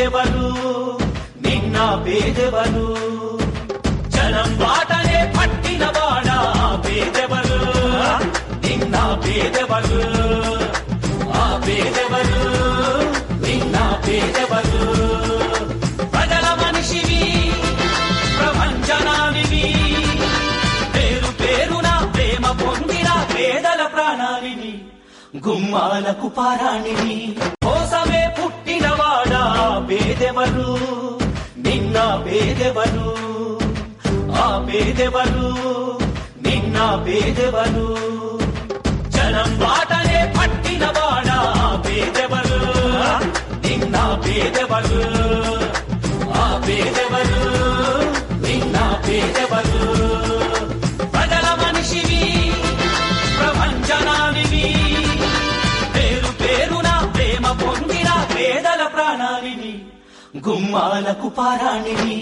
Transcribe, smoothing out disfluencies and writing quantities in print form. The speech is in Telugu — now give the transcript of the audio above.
పేదెవరు నిన్న పేదెవరు జనం బాటనే పట్టిన వాడా పేదెవరు నిన్న పేదెవరు ఆ పేదెవరు నిన్న పేదెవరు ప్రజల మనిషివి ప్రపంచనానివి పేరు పేరున ప్రేమ పొందిన పేదల ప్రాణానివి గుమ్మాలకు పారాణివి కోసమే పుట్టినవాడా పేదెవరు నిన్న పేదెవరు ఆ పేదెవరు నిన్న పేదెవరు జనం బాటనే పట్టినవాడా పేదెవరు నిన్న పేదెవరు ఆ పేదెవరు నిన్న పేదెవరు ప్రజల మనిషివి ప్రపంచనానివి పేరు పేరున ప్రేమ పొందిన పేదల ప్రాణానివి గుమ్మాలకు పారాణివి